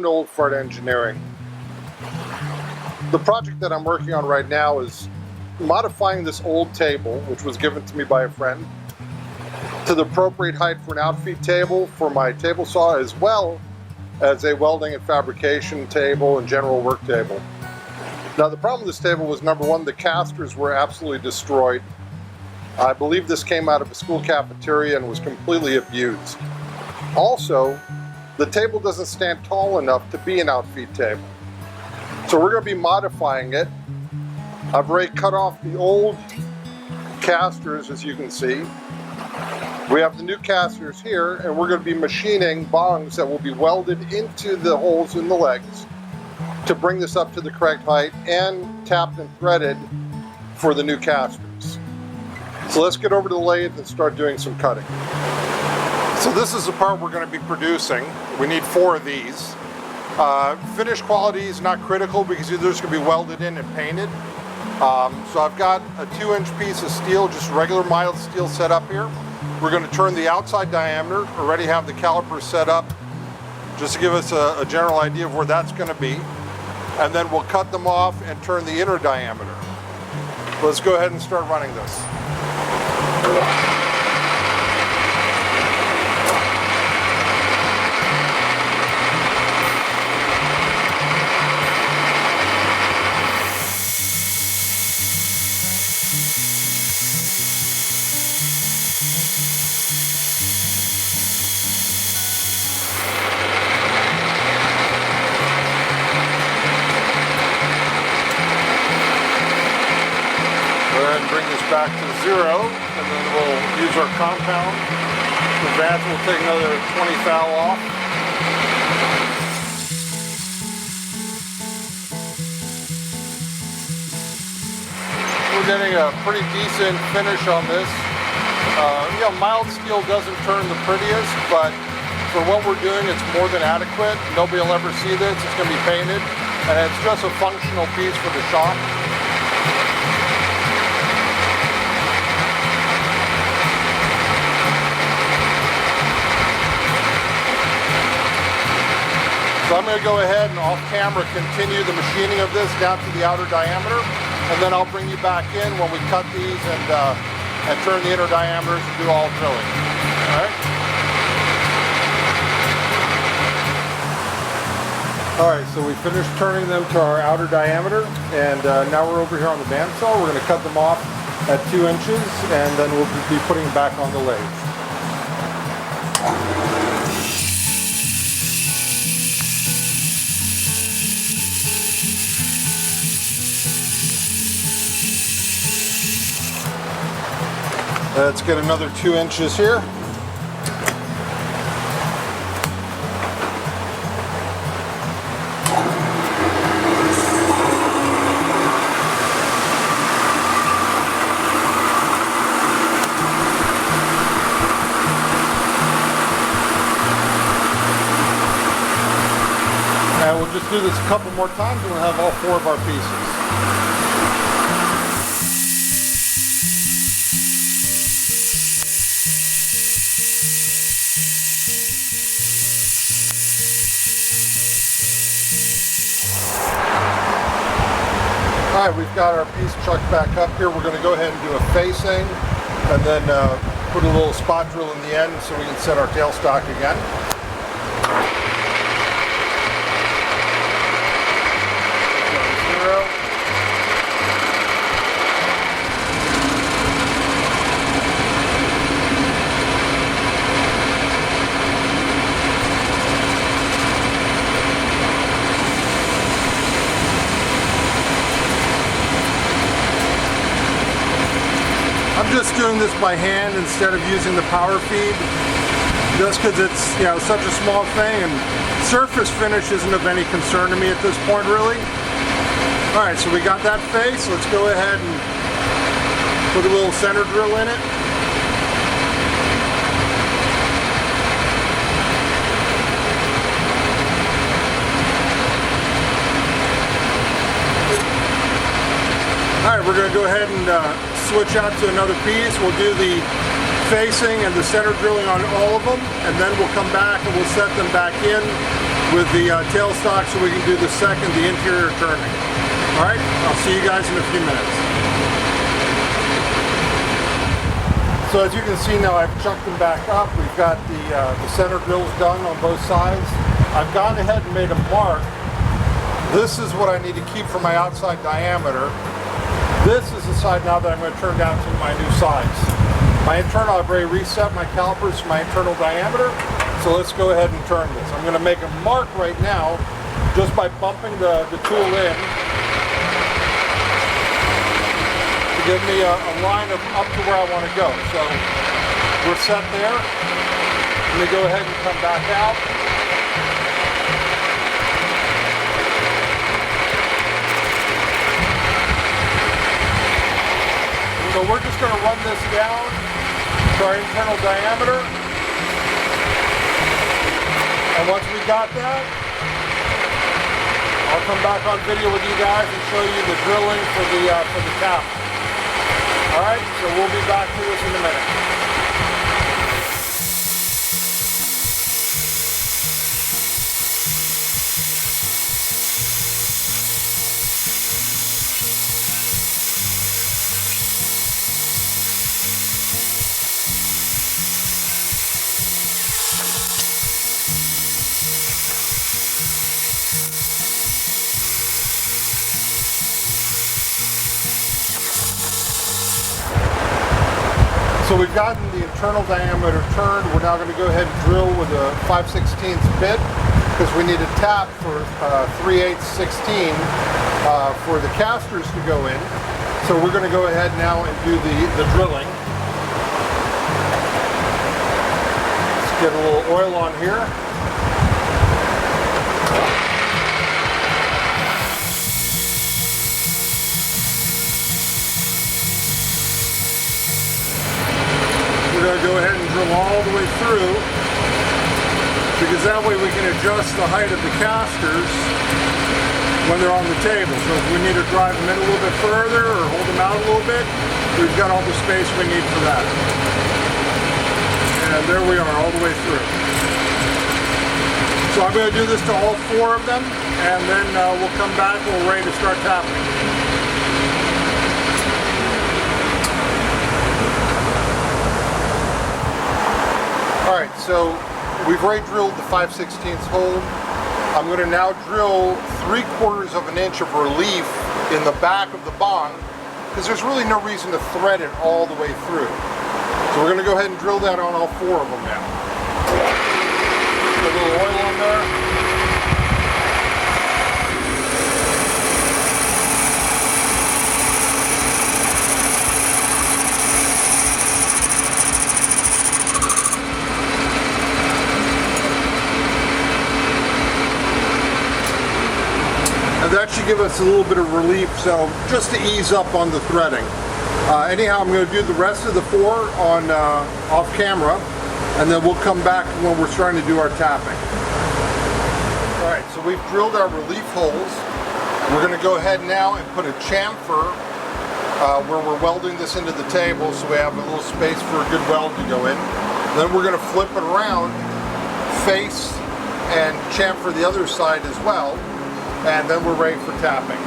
Welcome to Old Fart Engineering. The project that I'm working on right now is modifying this old table, which was given to me by a friend, to the appropriate height for an outfeed table for my table saw, as well as a welding and fabrication table and general work table. Now the problem with this table was, number one, the casters were absolutely destroyed. I believe this came out of a school cafeteria and was completely abused. Also, the table doesn't stand tall enough to be an outfeed table. So we're going to be modifying it. I've already cut off the old casters, as you can see. We have the new casters here, and we're going to be machining bongs that will be welded into the holes in the legs to bring this up to the correct height and tapped and threaded for the new casters. So let's get over to the lathe and start doing some cutting. So this is the part we're going to be producing. We need 4 of these. Finish quality is not critical because they're just going to be welded in and painted. So I've got a 2-inch piece of steel, just regular mild steel set up here. We're going to turn the outside diameter, already have the calipers set up, just to give us a general idea of where that's going to be. And then we'll cut them off and turn the inner diameter. Let's go ahead and start running this. Bring this back to 0, and then we'll use our compound. The advance will take another 20 thou off. We're getting a pretty decent finish on this. Mild steel doesn't turn the prettiest, but for what we're doing, it's more than adequate. Nobody will ever see this. It's going to be painted, and it's just a functional piece for the shop. So I'm going to go ahead and off camera continue the machining of this down to the outer diameter, and then I'll bring you back in when we cut these and turn the inner diameters and do all drilling. Alright, so we finished turning them to our outer diameter, and now we're over here on the bandsaw. We're going to cut them off at 2 inches, and then we'll be putting them back on the lathe. Let's get another 2 inches here. And we'll just do this a couple more times and we'll have all 4 of our pieces. Alright, we've got our piece chucked back up here. We're going to go ahead and do a facing and then put a little spot drill in the end so we can set our tailstock again. I'm just doing this by hand instead of using the power feed, just because it's such a small thing, and surface finish isn't of any concern to me at this point, really. Alright, so we got that face. Let's go ahead and put a little center drill in it. Alright, we're going to go ahead and switch out to another piece. We'll do the facing and the center drilling on all of them, and then we'll come back and we'll set them back in with the tailstock so we can do the interior turning. All right, I'll see you guys in a few minutes. So as you can see now, I've chucked them back up. We've got the center grills done on both sides. I've gone ahead and made a mark. This is what I need to keep for my outside diameter. This is the side now that I'm going to turn down to my new size. My internal, I've already reset my calipers to my internal diameter. So let's go ahead and turn this. I'm going to make a mark right now just by bumping the tool in to give me a line of up to where I want to go. So we're set there. Let me go ahead and come back out. So we're just going to run this down to our internal diameter. And once we got that, I'll come back on video with you guys and show you the drilling for the cap. All right, so we'll be back to this in a minute. So we've gotten the internal diameter turned. We're now going to go ahead and drill with a 5/16 bit because we need a tap for 3/8 16 for the casters to go in. So we're going to go ahead now and do the drilling. Let's get a little oil on here. We're going to go ahead and drill all the way through because that way we can adjust the height of the casters when they're on the table. So if we need to drive them in a little bit further or hold them out a little bit, we've got all the space we need for that. And there we are all the way through. So I'm going to do this to all 4 of them and then we'll come back and we're ready to start tapping. Alright, so we've already drilled the 5/16 hole. I'm going to now drill 3/4 of an inch of relief in the back of the bong because there's really no reason to thread it all the way through. So we're going to go ahead and drill that on all 4 of them now. Put a little oil on there. That should give us a little bit of relief, so just to ease up on the threading. Anyhow, I'm going to do the rest of the 4 on off camera, and then we'll come back when we're starting to do our tapping. Alright, so we've drilled our relief holes. We're going to go ahead now and put a chamfer where we're welding this into the table so we have a little space for a good weld to go in. Then we're going to flip it around, face, and chamfer the other side as well. And then we're ready for tapping.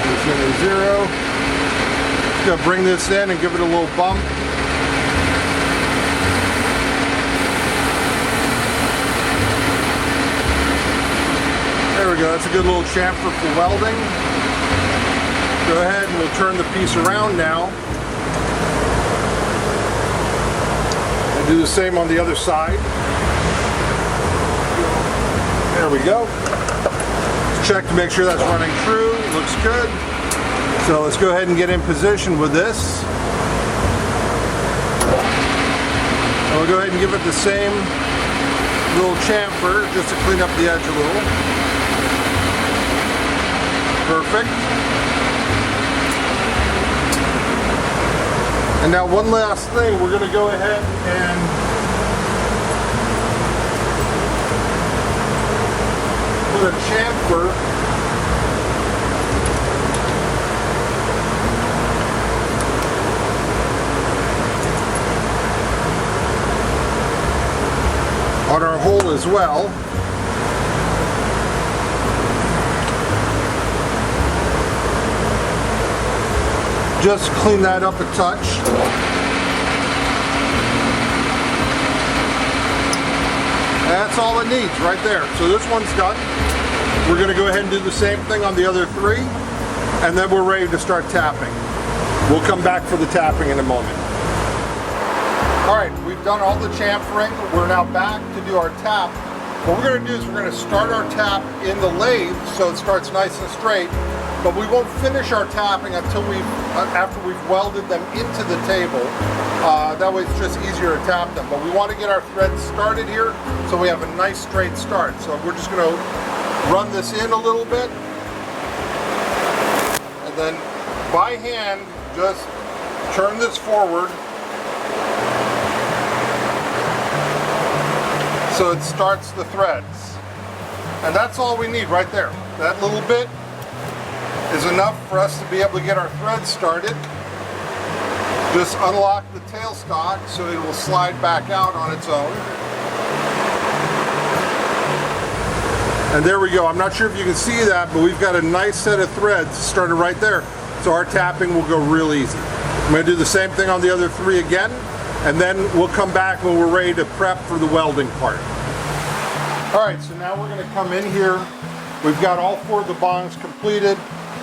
This in is 0. Just gonna bring this in and give it a little bump. There we go, that's a good little chamfer for welding. Go ahead and we'll turn the piece around now. And do the same on the other side. There we go. Check to make sure that's running true. Looks good. So let's go ahead and get in position with this. And we'll go ahead and give it the same little chamfer just to clean up the edge a little. Perfect. And now one last thing, we're going to go ahead and put a chamfer on our hole as well. Just clean that up a touch. That's all it needs right there. So this one's done. We're going to go ahead and do the same thing on the other three, and then we're ready to start tapping. We'll come back for the tapping in a moment. All right, we've done all the chamfering. We're now back to do our tap. What we're going to do is we're going to start our tap in the lathe so it starts nice and straight, but we won't finish our tapping until after we've welded them into the table. That way it's just easier to tap them. But we want to get our threads started here so we have a nice straight start. So we're just going to run this in a little bit, and then by hand just turn this forward so it starts the threads. And that's all we need right there. That little bit is enough for us to be able to get our threads started. Just unlock the tailstock so it will slide back out on its own. And there we go. I'm not sure if you can see that, but we've got a nice set of threads started right there. So our tapping will go real easy. I'm going to do the same thing on the other three again, and then we'll come back when we're ready to prep for the welding part. All right, so now we're going to come in here. We've got all four of the bongs completed.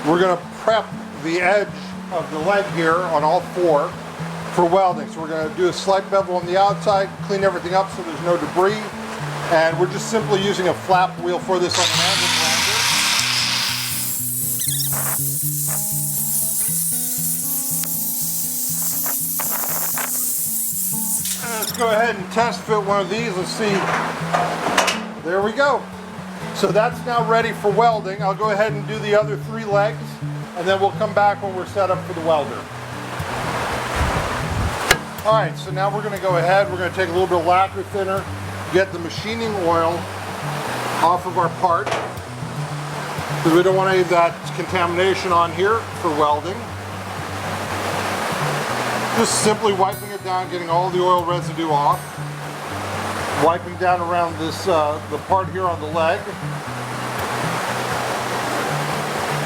We're going to prep the edge of the leg here on all four for welding. So we're going to do a slight bevel on the outside, clean everything up so there's no debris. And we're just simply using a flap wheel for this on an angle grinder. Let's go ahead and test fit one of these. Let's see. There we go. So that's now ready for welding. I'll go ahead and do the other three legs, and then we'll come back when we're set up for the welder. All right, so now we're going to go ahead. We're going to take a little bit of lacquer thinner, get the machining oil off of our part, because we don't want any of that contamination on here for welding. Just simply wiping it down, getting all the oil residue off. Wiping down around this the part here on the leg.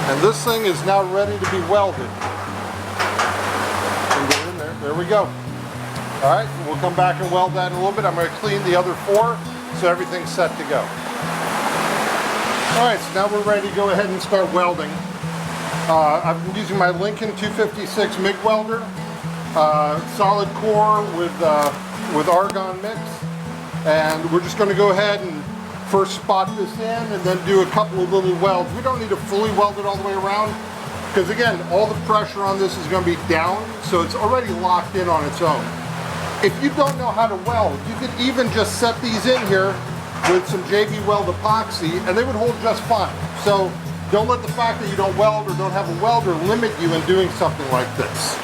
And this thing is now ready to be welded. And get in there. There we go. All right, we'll come back and weld that in a little bit. I'm going to clean the other four so everything's set to go. All right, so now we're ready to go ahead and start welding. I've been using my Lincoln 256 MIG welder, solid core with argon mix, and we're just going to go ahead and first spot this in and then do a couple of little welds. We don't need to fully weld it all the way around, because again, all the pressure on this is going to be down, so it's already locked in on its own. If you don't know how to weld, you could even just set these in here with some JB Weld epoxy and they would hold just fine. So don't let the fact that you don't weld or don't have a welder limit you in doing something like this.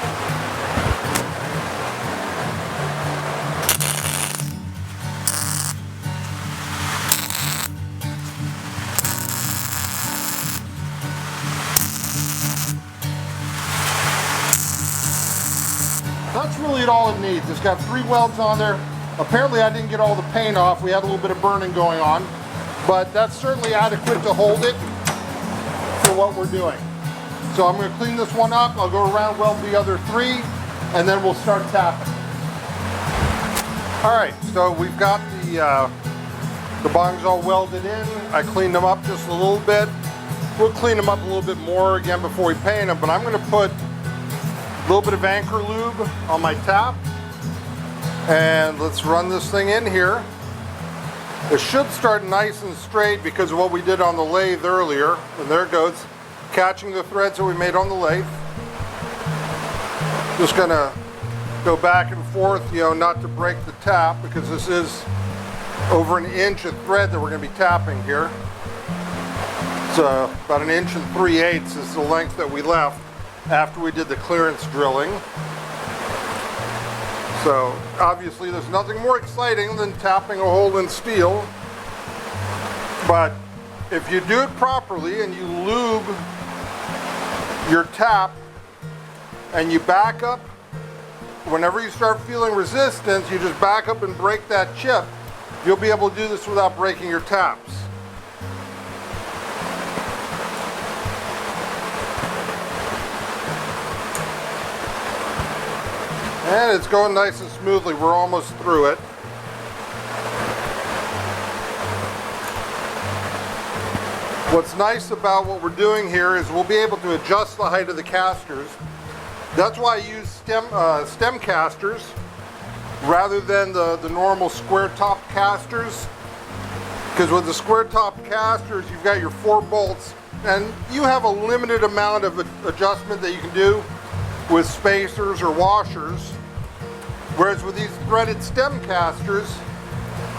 That's really all it needs. It's got 3 welds on there. Apparently I didn't get all the paint off. We had a little bit of burning going on, but that's certainly adequate to hold it for what we're doing. So I'm going to clean this one up. I'll go around, weld the other 3, and then we'll start tapping. All right, so we've got the bongs all welded in. I cleaned them up just a little bit. We'll clean them up a little bit more again before we paint them, but I'm going to put a little bit of anchor lube on my tap, and let's run this thing in here. It should start nice and straight because of what we did on the lathe earlier. And there it goes, catching the threads that we made on the lathe. Just gonna go back and forth, you know, not to break the tap, because this is over 1 inch of thread that we're gonna be tapping here. It's about 1 3/8 inches is the length that we left after we did the clearance drilling. So obviously there's nothing more exciting than tapping a hole in steel, but if you do it properly and you lube your tap and you back up, whenever you start feeling resistance, you just back up and break that chip, you'll be able to do this without breaking your taps. And it's going nice and smoothly. We're almost through it. What's nice about what we're doing here is we'll be able to adjust the height of the casters. That's why I use stem casters rather than the normal square top casters. Because with the square top casters, you've got your 4 bolts and you have a limited amount of adjustment that you can do with spacers or washers. Whereas with these threaded stem casters,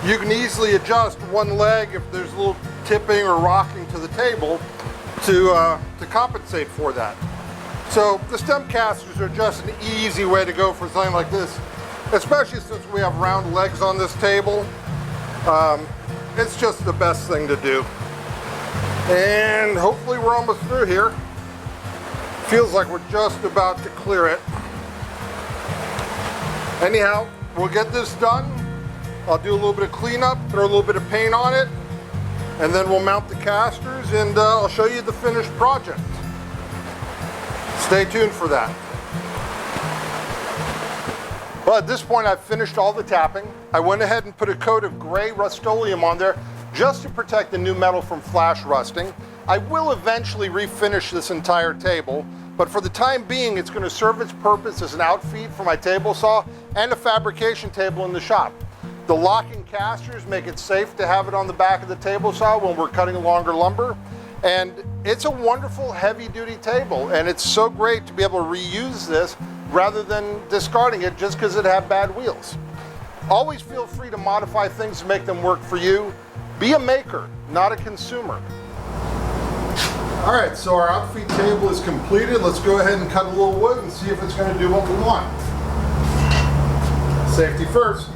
you can easily adjust one leg if there's a little tipping or rocking to the table to compensate for that. So the stem casters are just an easy way to go for something like this, especially since we have round legs on this table. It's just the best thing to do. And hopefully we're almost through here. Feels like we're just about to clear it. Anyhow, we'll get this done. I'll do a little bit of cleanup, throw a little bit of paint on it, and then we'll mount the casters and I'll show you the finished project. Stay tuned for that. Well, at this point I've finished all the tapping. I went ahead and put a coat of gray Rust-Oleum on there just to protect the new metal from flash rusting. I will eventually refinish this entire table, but for the time being it's going to serve its purpose as an outfeed for my table saw and a fabrication table in the shop. The locking casters make it safe to have it on the back of the table saw when we're cutting longer lumber. And it's a wonderful heavy-duty table, and it's so great to be able to reuse this rather than discarding it just because it had bad wheels. Always feel free to modify things to make them work for you. Be a maker, not a consumer. All right, so our outfeed table is completed. Let's go ahead and cut a little wood and see if it's going to do what we want. Safety first.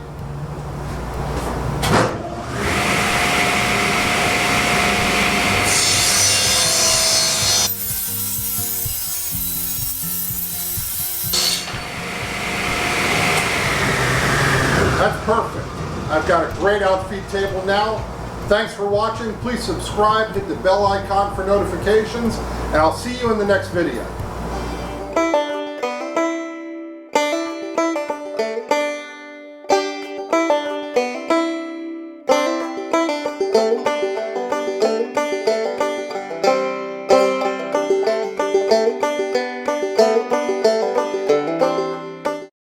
That's perfect. I've got a great outfeed table now. Thanks for watching. Please subscribe, hit the bell icon for notifications, and I'll see you in the next video.